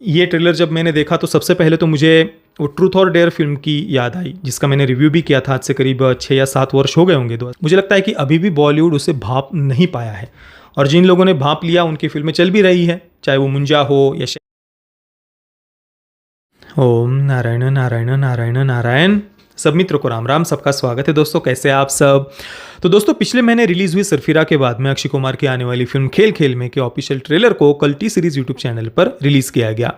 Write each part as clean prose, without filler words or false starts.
ये ट्रेलर जब मैंने देखा तो सबसे पहले तो मुझे वो ट्रूथ और डेयर फिल्म की याद आई, जिसका मैंने रिव्यू भी किया था। आज से करीब 6 या 7 वर्ष हो गए होंगे। मुझे लगता है कि अभी भी बॉलीवुड उसे भांप नहीं पाया है, और जिन लोगों ने भांप लिया उनकी फिल्में चल भी रही है, चाहे वो मुंजा हो या ओम नारायण नारायण नारायण नारायण। सब मित्रों को राम राम, सबका स्वागत है दोस्तों। कैसे आप सब? तो दोस्तों, पिछले महीने रिलीज हुई सरफिरा के बाद में अक्षय कुमार की आने वाली फिल्म खेल खेल में के ऑफिशियल ट्रेलर को कल टी सीरीज यूट्यूब चैनल पर रिलीज किया गया।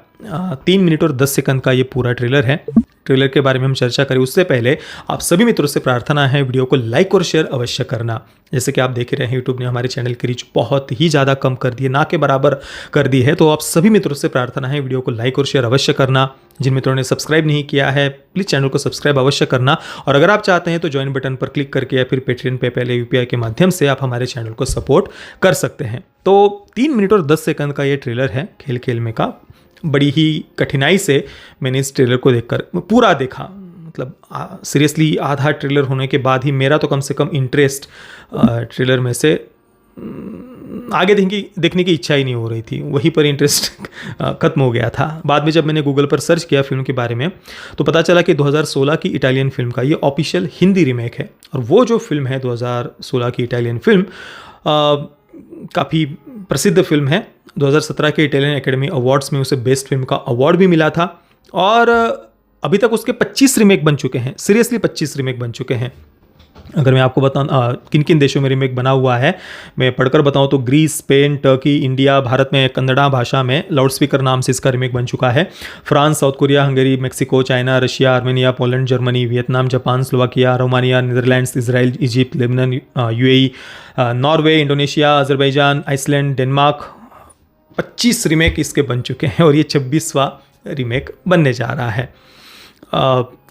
3 मिनट और 10 सेकंड का ये पूरा ट्रेलर है। ट्रेलर के बारे में हम चर्चा करें उससे पहले आप सभी मित्रों से प्रार्थना है वीडियो को लाइक और शेयर अवश्य करना। जैसे कि आप देख रहे हैं, यूट्यूब ने हमारे चैनल की रीच बहुत ही ज़्यादा कम कर दी है, ना के बराबर कर दी है। तो आप सभी मित्रों से प्रार्थना है वीडियो को लाइक और शेयर अवश्य करना। जिन मित्रों ने सब्सक्राइब नहीं किया है प्लीज़ चैनल को सब्सक्राइब अवश्य करना, और अगर आप चाहते हैं तो ज्वाइन बटन पर क्लिक करके या फिर पेटीएम, पेपैल, यूपीआई के माध्यम से आप हमारे चैनल को सपोर्ट कर सकते हैं। तो 3 मिनट और 10 सेकंड का ये ट्रेलर है खेल खेल में का। बड़ी ही कठिनाई से मैंने इस ट्रेलर को देखकर पूरा देखा। मतलब सीरियसली आधा ट्रेलर होने के बाद ही मेरा तो कम से कम इंटरेस्ट ट्रेलर में से आगे देखने की इच्छा ही नहीं हो रही थी। वहीं पर इंटरेस्ट खत्म हो गया था। बाद में जब मैंने गूगल पर सर्च किया फिल्म के बारे में तो पता चला कि 2016 की इटालियन फिल्म का ये ऑफिशियल हिंदी रीमेक है। और वो जो फिल्म है 2016 की इटालियन फिल्म काफ़ी प्रसिद्ध फिल्म है। 2017 के इटालियन एकेडमी अवार्ड्स में उसे बेस्ट फिल्म का अवार्ड भी मिला था, और अभी तक उसके 25 रीमेक बन चुके हैं। सीरियसली 25 रीमेक बन चुके हैं। अगर मैं आपको बताऊं किन किन देशों में रीमेक बना हुआ है, मैं पढ़कर बताऊं तो Greece, Spain, Turkey, India, Bharat में कन्नड़ा भाषा में लाउडस्पीकर नाम से इसका रीमेक बन चुका है। France, South Korea, Hungary, Mexico, China, Russia, Armenia, Poland, Germany, Vietnam, Japan, Slovakia, Romania, Netherlands, Israel, Egypt, Lebanon, UAE, Norway, Indonesia, Azerbaijan, Iceland, Denmark. 25 remake इसके बन चुके हैं, और ये 26वां रीमेक बनने जा रहा है।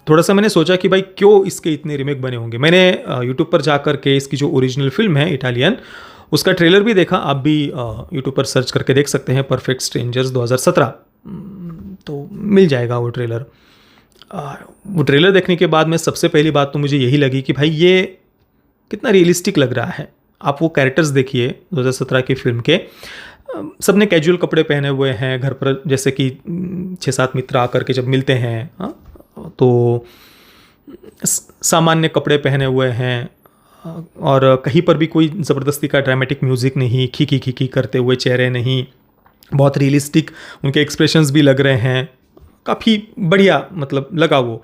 थोड़ा सा मैंने सोचा कि भाई क्यों इसके इतने रीमेक बने होंगे। मैंने यूट्यूब पर जा कर के इसकी जो ओरिजिनल फिल्म है इटालियन, उसका ट्रेलर भी देखा। आप भी यूट्यूब पर सर्च करके देख सकते हैं, परफेक्ट स्ट्रेंजर्स 2017, तो मिल जाएगा वो ट्रेलर। वो ट्रेलर देखने के बाद में सबसे पहली बात तो मुझे यही लगी कि भाई ये कितना रियलिस्टिक लग रहा है। आप वो कैरेक्टर्स देखिए 2017 की फिल्म के, सबने कैजुअल कपड़े पहने हुए हैं। घर पर जैसे कि 6-7 मित्र आकर के जब मिलते हैं तो सामान्य कपड़े पहने हुए हैं, और कहीं पर भी कोई ज़बरदस्ती का ड्रामेटिक म्यूज़िक नहीं, खीखी खीखी करते हुए चेहरे नहीं, बहुत रियलिस्टिक उनके एक्सप्रेशंस भी लग रहे हैं। काफ़ी बढ़िया मतलब लगा, वो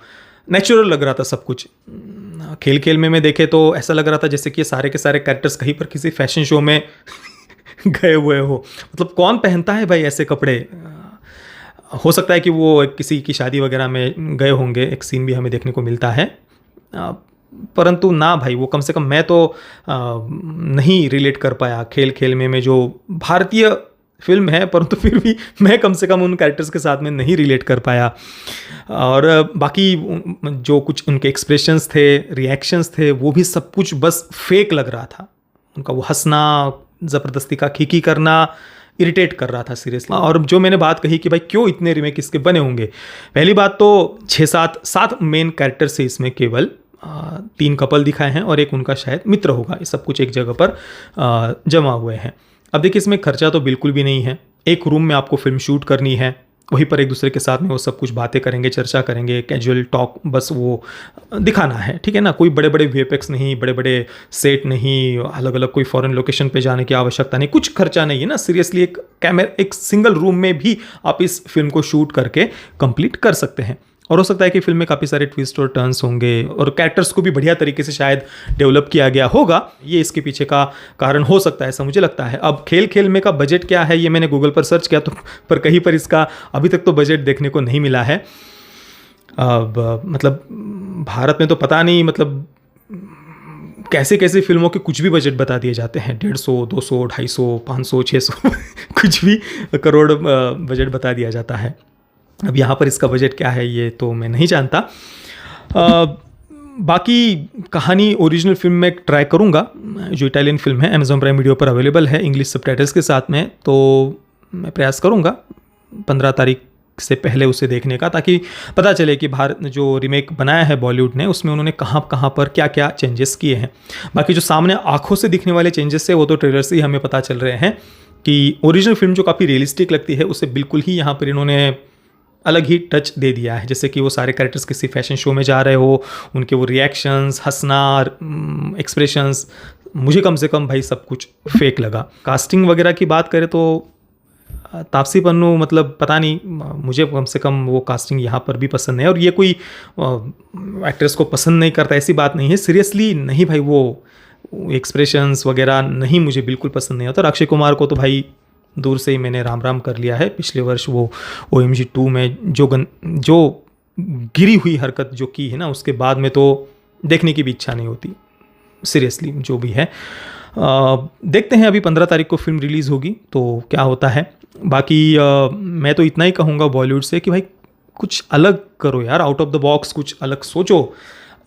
नेचुरल लग रहा था सब कुछ। खेल खेल में मैं देखे तो ऐसा लग रहा था जैसे कि ये सारे के सारे कैरेक्टर्स कहीं पर किसी फैशन शो में गए हुए हो। मतलब कौन पहनता है भाई ऐसे कपड़े? हो सकता है कि वो किसी की शादी वगैरह में गए होंगे, एक सीन भी हमें देखने को मिलता है। परंतु ना भाई, वो कम से कम मैं तो नहीं रिलेट कर पाया खेल खेल में जो भारतीय फिल्म है, परंतु फिर भी मैं कम से कम उन कैरेक्टर्स के साथ में नहीं रिलेट कर पाया। और बाकी जो कुछ उनके एक्सप्रेशंस थे, रिएक्शंस थे, वो भी सब कुछ बस फेक लग रहा था। उनका वो हंसना, ज़बरदस्ती का खीखी करना इरिटेट कर रहा था सीरियसली। और जो मैंने बात कही कि भाई क्यों इतने रीमेक इसके बने होंगे, पहली बात तो 6-7 मेन कैरेक्टर से इसमें केवल 3 कपल दिखाए हैं, और एक उनका शायद मित्र होगा। ये सब कुछ एक जगह पर जमा हुए हैं। अब देखिए, इसमें खर्चा तो बिल्कुल भी नहीं है। एक रूम में आपको फिल्म शूट करनी है, वहीं पर एक दूसरे के साथ में वो सब कुछ बातें करेंगे, चर्चा करेंगे, कैजुअल टॉक, बस वो दिखाना है, ठीक है ना। कोई बड़े बड़े वीएफएक्स नहीं, बड़े बड़े सेट नहीं, अलग अलग कोई फॉरेन लोकेशन पे जाने की आवश्यकता नहीं, कुछ खर्चा नहीं है ना। सीरियसली एक सिंगल रूम में भी आप इस फिल्म को शूट करके कंप्लीट कर सकते हैं। और हो सकता है कि फिल्म में काफ़ी सारे ट्विस्ट और टर्न्स होंगे, और कैरेक्टर्स को भी बढ़िया तरीके से शायद डेवलप किया गया होगा। ये इसके पीछे का कारण हो सकता है, ऐसा मुझे लगता है। अब खेल खेल में का बजट क्या है, ये मैंने गूगल पर सर्च किया तो पर कहीं पर इसका अभी तक तो बजट देखने को नहीं मिला है। अब मतलब भारत में तो पता नहीं, मतलब कैसे कैसे फिल्मों के कुछ भी बजट बता दिए जाते हैं। 150, 200, 250, 500, 600 कुछ भी करोड़ बजट बता दिया जाता है। अब यहाँ पर इसका बजट क्या है ये तो मैं नहीं जानता। बाकी कहानी ओरिजिनल फिल्म में ट्राई करूँगा। जो इटालियन फिल्म है अमेज़ॉन प्राइम वीडियो पर अवेलेबल है इंग्लिश सबटाइटल्स के साथ में, तो मैं प्रयास करूँगा 15 तारीख से पहले उसे देखने का, ताकि पता चले कि भारत ने जो रीमेक बनाया है बॉलीवुड ने, उसमें उन्होंने कहाँ कहाँ पर क्या क्या चेंजेस किए हैं। बाकी जो सामने आंखों से दिखने वाले चेंजेस है वो तो ट्रेलर से ही हमें पता चल रहे हैं कि ओरिजिनल फिल्म जो काफ़ी रियलिस्टिक लगती है उसे बिल्कुल ही यहाँ पर इन्होंने अलग ही टच दे दिया है। जैसे कि वो सारे कैरेक्टर्स किसी फैशन शो में जा रहे हो, उनके वो रिएक्शंस, हंसना, एक्सप्रेशंस, मुझे कम से कम भाई सब कुछ फेक लगा। कास्टिंग वगैरह की बात करें तो तापसी पन्नू, मतलब पता नहीं, मुझे कम से कम वो कास्टिंग यहाँ पर भी पसंद नहीं है। और ये कोई एक्ट्रेस को पसंद नहीं करता ऐसी बात नहीं है, सीरियसली नहीं भाई, वो एक्सप्रेशंस वगैरह नहीं, मुझे बिल्कुल पसंद नहीं आता। और अक्षय कुमार को तो भाई दूर से ही मैंने राम राम कर लिया है। पिछले वर्ष वो OMG 2 में जो गिरी हुई हरकत जो की है ना, उसके बाद में तो देखने की भी इच्छा नहीं होती, सीरियसली जो भी है। देखते हैं, अभी 15 तारीख को फिल्म रिलीज़ होगी तो क्या होता है। बाकी मैं तो इतना ही कहूँगा बॉलीवुड से कि भाई कुछ अलग करो यार, आउट ऑफ द बॉक्स कुछ अलग सोचो।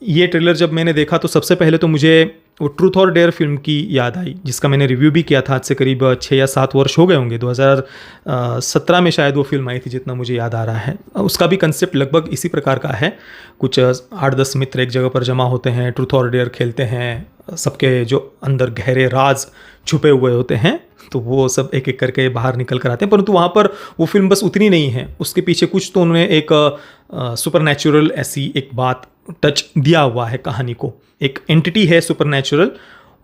ये ट्रेलर जब मैंने देखा तो सबसे पहले तो मुझे वो ट्रूथ और डेयर फिल्म की याद आई, जिसका मैंने रिव्यू भी किया था। आज से करीब 6 या 7 वर्ष हो गए होंगे, 2017 में शायद वो फिल्म आई थी, जितना मुझे याद आ रहा है। उसका भी कंसेप्ट लगभग इसी प्रकार का है। कुछ 8-10 मित्र एक जगह पर जमा होते हैं, ट्रूथ और डेयर खेलते हैं, सबके जो अंदर गहरे राज छुपे हुए होते हैं तो वो सब एक एक करके बाहर निकल कर आते हैं। परंतु वहाँ पर वो फिल्म बस उतनी नहीं है, उसके पीछे कुछ तो उन्होंने एक सुपरनैचुरल ऐसी एक बात टच दिया हुआ है कहानी को। एक एंटिटी है सुपरनैचुरल,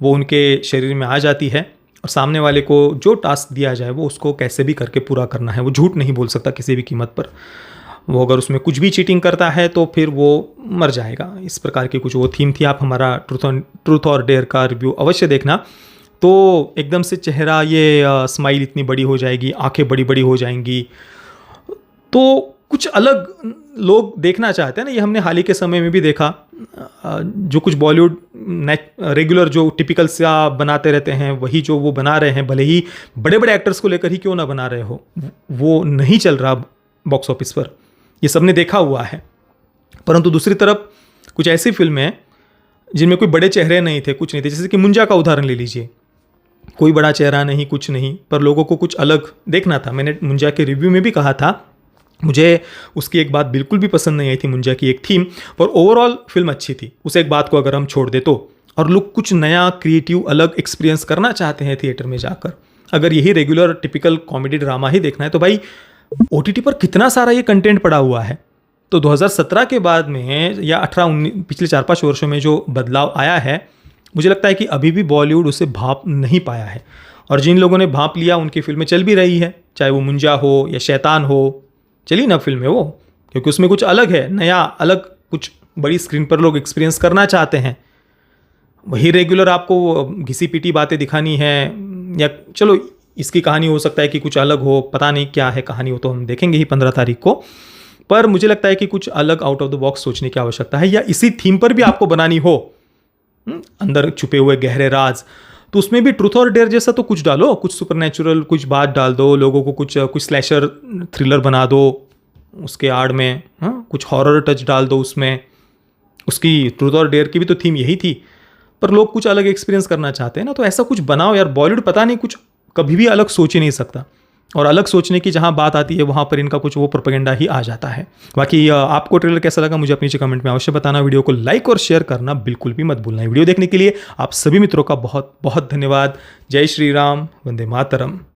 वो उनके शरीर में आ जाती है और सामने वाले को जो टास्क दिया जाए वो उसको कैसे भी करके पूरा करना है। वो झूठ नहीं बोल सकता किसी भी कीमत पर। वो अगर उसमें कुछ भी चीटिंग करता है तो फिर वो मर जाएगा। इस प्रकार की कुछ वो थीम थी। आप हमारा ट्रूथ और डेयर का रिव्यू अवश्य देखना। तो एकदम से चेहरा ये स्माइल इतनी बड़ी हो जाएगी, आंखें बड़ी बड़ी हो जाएंगी, तो कुछ अलग लोग देखना चाहते हैं ना। ये हमने हाल ही के समय में भी देखा, जो कुछ बॉलीवुड रेगुलर जो टिपिकल सा बनाते रहते हैं वही जो वो बना रहे हैं, भले ही बड़े बड़े एक्टर्स को लेकर ही क्यों ना बना रहे हो, वो नहीं चल रहा बॉक्स ऑफिस पर, ये सबने देखा हुआ है। परंतु दूसरी तरफ कुछ ऐसी फिल्में हैं जिनमें कोई बड़े चेहरे नहीं थे, कुछ नहीं थे। जैसे कि मुंजा का उदाहरण ले लीजिए, कोई बड़ा चेहरा नहीं, कुछ नहीं, पर लोगों को कुछ अलग देखना था। मैंने मुंजा के रिव्यू में भी कहा था, मुझे उसकी एक बात बिल्कुल भी पसंद नहीं आई थी, मुंजा की एक थीम, पर ओवरऑल फिल्म अच्छी थी। उस एक बात को अगर हम छोड़ दे तो, और लोग कुछ नया क्रिएटिव अलग एक्सपीरियंस करना चाहते हैं थिएटर में जाकर, अगर यही रेगुलर टिपिकल कॉमेडी ड्रामा ही देखना है तो भाई OTT पर कितना सारा ये कंटेंट पड़ा हुआ है। तो 2017 के बाद में या 18-19 पिछले 4-5 वर्षों में जो बदलाव आया है, मुझे लगता है कि अभी भी बॉलीवुड उसे भांप नहीं पाया है। और जिन लोगों ने भांप लिया उनकी फिल्में चल भी रही है, चाहे वो मुंजा हो या शैतान हो, चली ना फिल्में वो, क्योंकि उसमें कुछ अलग है, नया अलग कुछ बड़ी स्क्रीन पर लोग एक्सपीरियंस करना चाहते हैं। वही रेगुलर आपको घिसी पीटी बातें दिखानी है, या चलो इसकी कहानी हो सकता है कि कुछ अलग हो, पता नहीं क्या है कहानी, हो तो हम देखेंगे ही 15 तारीख को। पर मुझे लगता है कि कुछ अलग आउट ऑफ द बॉक्स सोचने की आवश्यकता है, या इसी थीम पर भी आपको बनानी हो, अंदर छुपे हुए गहरे राज, तो उसमें भी ट्रूथ और डेयर जैसा तो कुछ डालो, कुछ सुपरनैचुरल कुछ बात डाल दो, लोगों को कुछ स्लैशर थ्रिलर बना दो उसके आड़ में, कुछ हॉरर टच डाल दो उसमें। उसकी ट्रूथ और डेयर की भी तो थीम यही थी, पर लोग कुछ अलग एक्सपीरियंस करना चाहते हैं ना, तो ऐसा कुछ बनाओ यार। बॉलीवुड पता नहीं कुछ कभी भी अलग सोच ही नहीं सकता, और अलग सोचने की जहाँ बात आती है वहाँ पर इनका कुछ वो प्रोपेगेंडा ही आ जाता है। बाकी आपको ट्रेलर कैसा लगा मुझे अपने नीचे कमेंट में अवश्य बताना। वीडियो को लाइक और शेयर करना बिल्कुल भी मत भूलना। वीडियो देखने के लिए आप सभी मित्रों का बहुत बहुत धन्यवाद। जय श्री राम, वंदे मातरम।